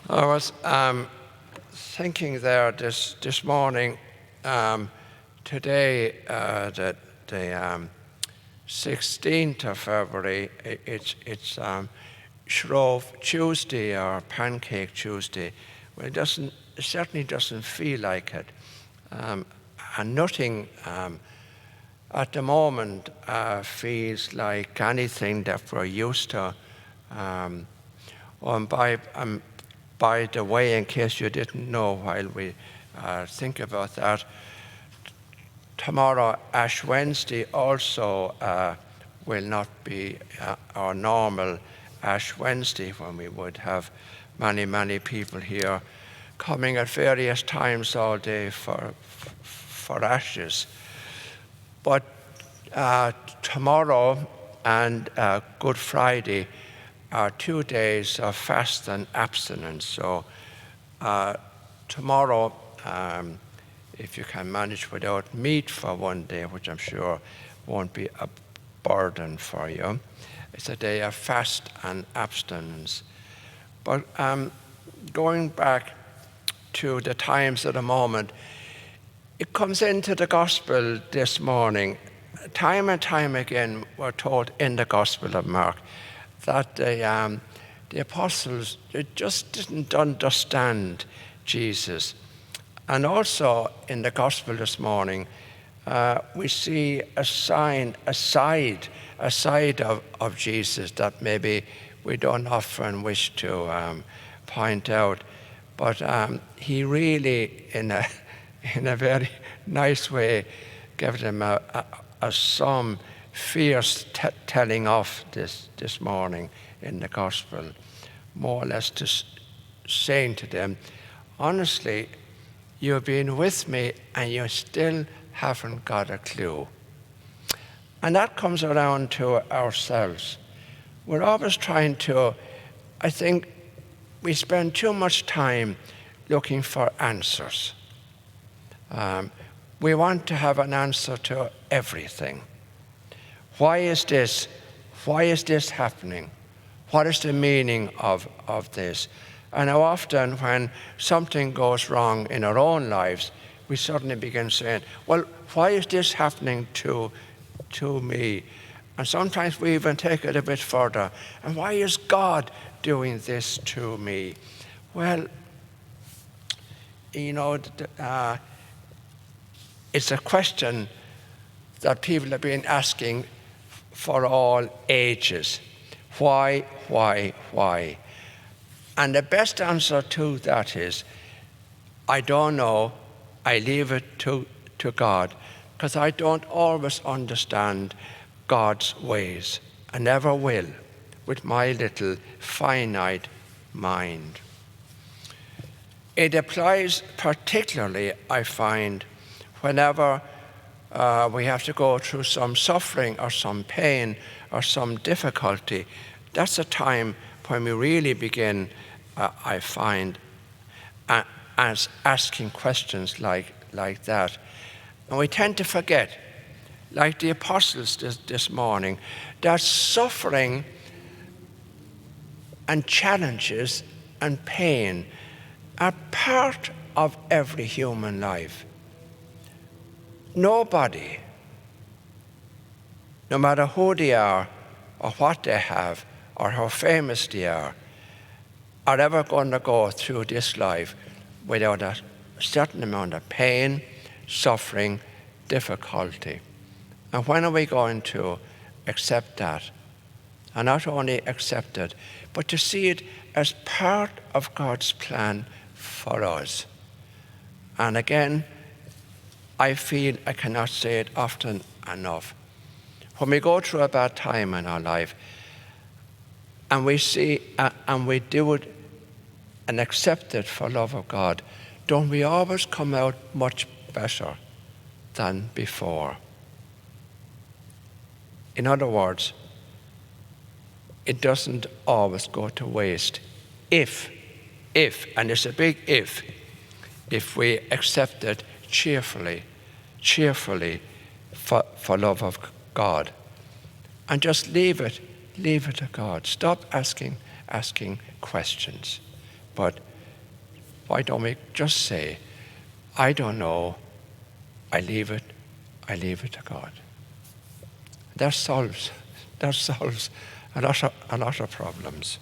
I was thinking there this morning, today, the 16th of February, it's Shrove Tuesday or Pancake Tuesday. Well, it certainly doesn't feel like it. And nothing at the moment feels like anything that we're used to. By the way, in case you didn't know, while we think about that, tomorrow, Ash Wednesday, also will not be our normal Ash Wednesday, when we would have many people here coming at various times all day for ashes. But tomorrow and Good Friday are 2 days of fast and abstinence. So tomorrow, if you can manage without meat for one day, which I'm sure won't be a burden for you, it's a day of fast and abstinence. But going back to the times of the moment, it comes into the gospel this morning. Time and time again, we're told in the Gospel of Mark that the apostles, they just didn't understand Jesus. And also in the gospel this morning, we see a side of Jesus that maybe we don't often wish to point out. But he really, in a very nice way, gave them some fierce telling off this morning in the gospel, more or less just saying to them, honestly, you've been with me and you still haven't got a clue. And that comes around to ourselves. We're always trying to, I think we spend too much time looking for answers. We want to have an answer to everything. Why is this? Why is this happening? What is the meaning of this? And how often when something goes wrong in our own lives, we suddenly begin saying, well, why is this happening to me? And sometimes we even take it a bit further. And why is God doing this to me? Well, it's a question that people have been asking for all ages. Why? And the best answer to that is, I don't know. I leave it to God, because I don't always understand God's ways. I never will, with my little finite mind. It applies particularly, I find, whenever we have to go through some suffering or some pain or some difficulty. That's a time when we really begin, I find, as asking questions like that. And we tend to forget, like the apostles this morning, that suffering and challenges and pain are part of every human life. Nobody, no matter who they are or what they have or how famous they are ever going to go through this life without a certain amount of pain, suffering, difficulty. And when are we going to accept that? And not only accept it, but to see it as part of God's plan for us. And again, I feel I cannot say it often enough. When we go through a bad time in our life, and we see and we do it and accept it for love of God, don't we always come out much better than before? In other words, it doesn't always go to waste if, and it's a big if we accept it cheerfully for love of God. And just leave it to God. Stop asking questions, but Why don't we just say, I don't know, I leave it to God. That solves a lot of problems.